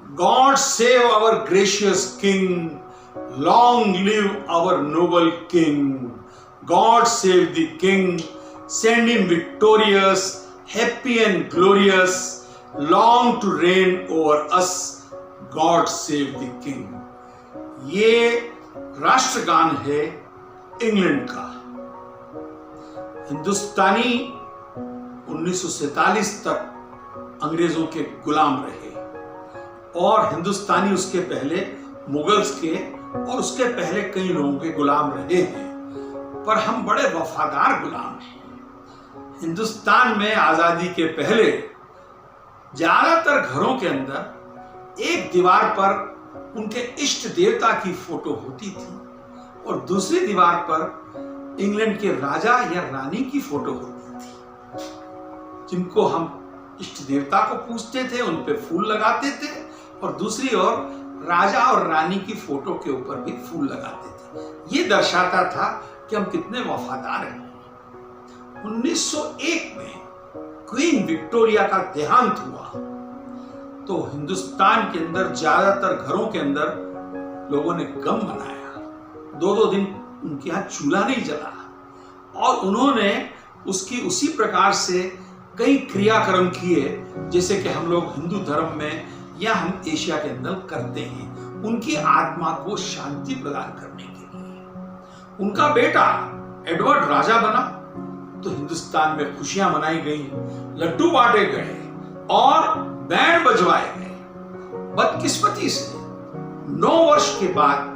God save our gracious King. Long live our noble King. God save the King. Send him victorious, happy and glorious, long to reign over us. God save the King. ये राष्ट्रगान है England का। हिंदुस्तानी 1947 तक अंग्रेजों के गुलाम रहे और हिंदुस्तानी उसके पहले मुगल्स के और उसके पहले कई लोगों के गुलाम रहे हैं, पर हम बड़े वफादार गुलाम हैं। हिंदुस्तान में आजादी के पहले ज्यादातर घरों के अंदर एक दीवार पर उनके इष्ट देवता की फोटो होती थी और दूसरी दीवार पर इंग्लैंड के राजा या रानी की फोटो होती थी, जिनको हम इष्ट देवता को पूजते थे, उन पे फूल लगाते थे और दूसरी ओर राजा और रानी की फोटो के ऊपर भी फूल लगाते थे। ये दर्शाता था कि हम कितने वफादार हैं। 1901 में क्वीन विक्टोरिया का देहांत हुआ तो हिंदुस्तान के अंदर ज्यादातर घरों के अंदर लोगों ने गम मनाया। 2-2 दिन उनके यहाँ चूल्हा नहीं जला और उन्होंने उसकी उसी प्रकार से कई क्रियाक्रम किए जैसे कि हम लोग हिंदू धर्म में या हम एशिया के अंदर करते हैं, उनकी आत्मा को शांति प्रदान करने के लिए। उनका बेटा एडवर्ड राजा बना तो हिंदुस्तान में खुशियां मनाई गई, लड्डू बांटे गए और बैंड बजवाए गए। बदकिस्मती से 9 वर्ष के बाद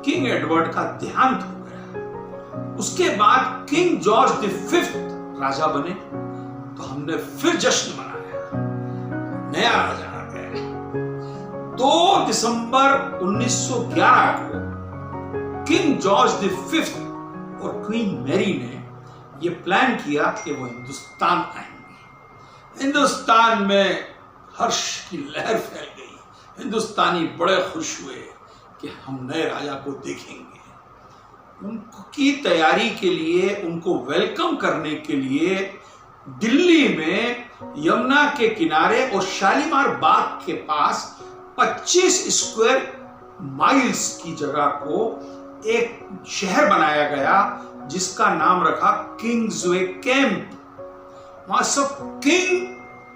किंग एडवर्ड का देहांत हो गया। उसके बाद किंग जॉर्ज V राजा बने तो हमने फिर जश्न मनाया, नया राजा आ गया। 2 दिसंबर 1911 को किंग जॉर्ज V और क्वीन मैरी ने यह प्लान किया कि वो हिंदुस्तान आएंगे। हिंदुस्तान में हर्ष की लहर फैल गई। हिंदुस्तानी बड़े खुश हुए कि हम नए राजा को देखेंगे। उनकी तैयारी के लिए, उनको वेलकम करने के लिए दिल्ली में यमुना के किनारे और शालीमार बाग के पास 25 स्क्वायर माइल्स की जगह को एक शहर बनाया गया जिसका नाम रखा किंग्सवे कैंप। वहां सब किंग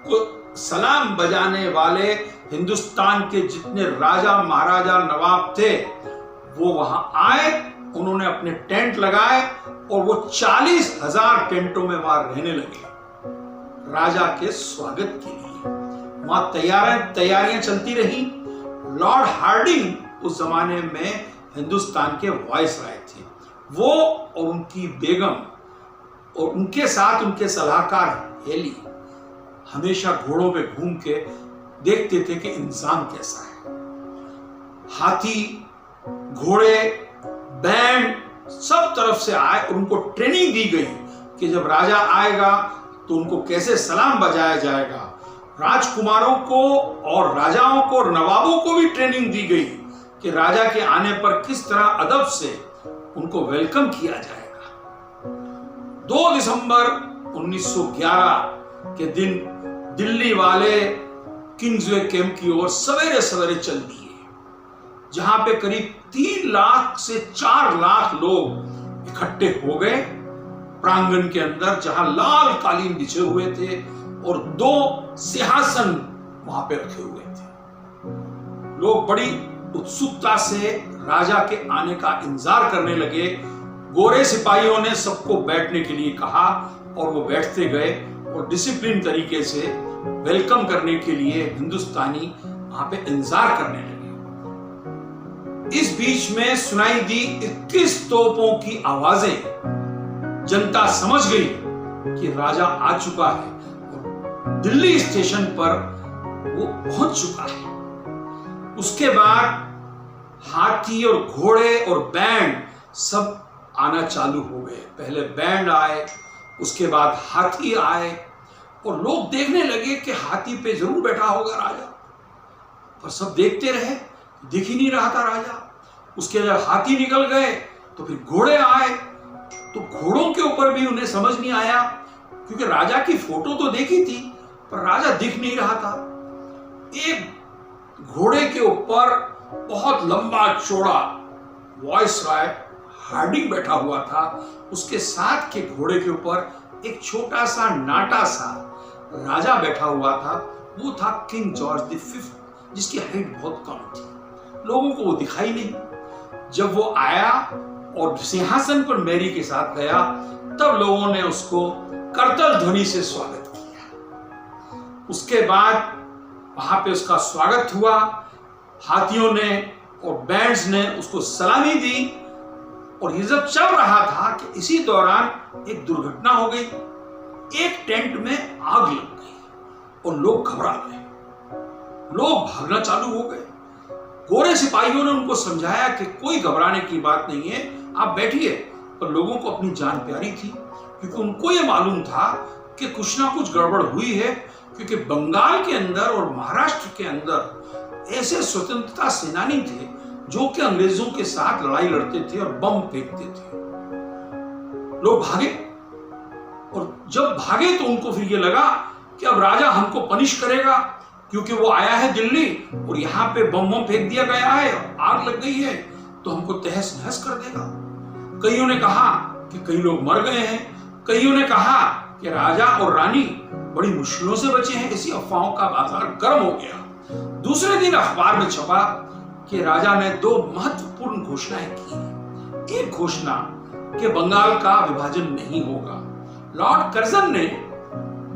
को सलाम बजाने वाले हिंदुस्तान के जितने राजा महाराजा नवाब थे वो वहां आए, उन्होंने अपने टेंट लगाए और वो 40,000 टेंटों में वहां रहने लगे राजा के स्वागत के लिए। वहां तैयारियां चलती रही। लॉर्ड हार्डिंग उस जमाने में हिंदुस्तान के वायसराय थे। वो और उनकी बेगम और उनके साथ उनके सलाहकार हेली हमेशा घोड़ों पे घूम के देखते थे कि इंतजाम कैसा है। हाथी, घोड़े, बैंड सब तरफ से आए और उनको ट्रेनिंग दी गई कि जब राजा आएगा तो उनको कैसे सलाम बजाया जाएगा। राजकुमारों को और राजाओं को और नवाबों को भी ट्रेनिंग दी गई कि राजा के आने पर किस तरह अदब से उनको वेलकम किया जाएगा। 2 दिसंबर 1911 के दिन दिल्ली वाले किंग्सवे कैंप की ओर सवेरे सवेरे चल दिए, जहां पे करीब 3 लाख से 4 लाख लोग इकट्ठे हो गए प्रांगण के अंदर, जहां लाल कालीन बिछे हुए थे और 2 सिंहासन वहां पे रखे हुए थे। लोग बड़ी उत्सुकता से राजा के आने का इंतजार करने लगे। गोरे सिपाहियों ने सबको बैठने के लिए कहा और वो बैठते गए और डिसिप्लिन तरीके से वेलकम करने के लिए हिंदुस्तानी वहां पे इंतजार करने लगे। इस बीच में सुनाई दी 21 तोपों की आवाजें। जनता समझ गई कि राजा आ चुका है और दिल्ली स्टेशन पर वो पहुंच चुका है। उसके बाद हाथी और घोड़े और बैंड सब आना चालू हो गए। पहले बैंड आए, उसके बाद हाथी आए और लोग देखने लगे कि हाथी पे जरूर बैठा होगा राजा, पर सब देखते रहे, दिख ही नहीं रहा था राजा। उसके जब हाथी निकल गए तो फिर घोड़े आए, तो घोड़ों के ऊपर भी उन्हें समझ नहीं आया क्योंकि राजा की फोटो तो देखी थी पर राजा दिख नहीं रहा था। एक घोड़े के ऊपर बहुत लंबा चौड़ा वायसराय हार्डिंग बैठा हुआ था। उसके साथ के घोड़े के ऊपर एक छोटा सा नाटा सा राजा बैठा हुआ था। वो था किंग जॉर्ज द फिफ्थ, जिसकी हाइट बहुत कम थी। लोगों को वो दिखाई नहीं। जब वो आया और सिंहासन पर मैरी के साथ गया, तब लोगों ने उसको करतल ध्वनि से स्वागत किया। उसके बाद वहां पे उसका स्वागत हुआ। हाथियों ने और बैंड्स ने उसको सलामी दी। और ये जब चल रहा था कि इसी दौरान एक दुर्घटना हो गई। एक टेंट में आग लग गई और लोग घबरा गए। लोग भागना चालू हो गए। गोरे सिपाहियों ने उनको समझाया कि कोई घबराने की बात नहीं है, आप बैठिए। पर लोगों को अपनी जान प्यारी थी, क्योंकि उनको यह मालूम था कि कुछ ना कुछ गड़बड़ हुई है। क्योंकि बंगाल के अंदर और महाराष्ट्र के अंदर ऐसे स्वतंत्रता सेनानी थे जो कि अंग्रेजों के साथ लड़ाई लड़ते थे और बम फेंकते थे। लोग भागे, और जब भागे तो उनको फिर ये लगा कि अब राजा हमको पनिश करेगा, क्योंकि वो आया है दिल्ली और यहाँ पे बम फेंक दिया गया है, आग लग गई है, तो हमको तहस नहस कर देगा। कईयों ने कहा कि कई लोग मर गए हैं। कईयों ने कहा कि राजा और रानी बड़ी मुश्किलों से बचे हैं। ऐसी अफवाहों का बाजार गर्म हो गया। दूसरे दिन अखबार में छपा कि राजा ने 2 महत्वपूर्ण घोषणाएं की। एक घोषणा कि बंगाल का विभाजन नहीं होगा। लॉर्ड कर्जन ने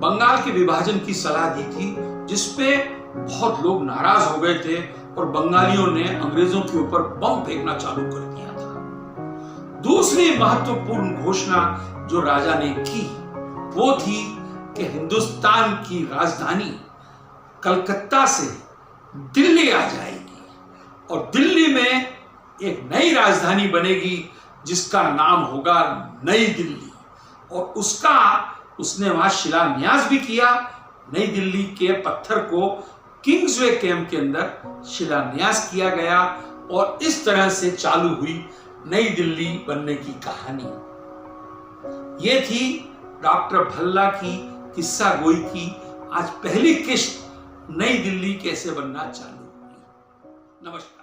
बंगाल के विभाजन की सलाह दी थी, जिसपे बहुत लोग नाराज हो गए थे और बंगालियों ने अंग्रेजों के ऊपर बम फेंकना चालू कर दिया था। दूसरी महत्वपूर्ण घोषणा जो राजा ने की वो थी कि हिंदुस्तान की राजधानी कलकत्ता से दिल्ली आ जाएगी और दिल्ली में एक नई राजधानी बनेगी जिसका नाम होगा नई दिल्ली। और उसका उसने वहां शिलान्यास भी किया। नई दिल्ली के पत्थर को किंग्सवे कैंप के अंदर शिलान्यास किया गया और इस तरह से चालू हुई नई दिल्ली बनने की कहानी। ये थी डॉक्टर भल्ला की किस्सा गोई की आज पहली किस्त, नई दिल्ली कैसे बनना चालू हुई। नमस्कार।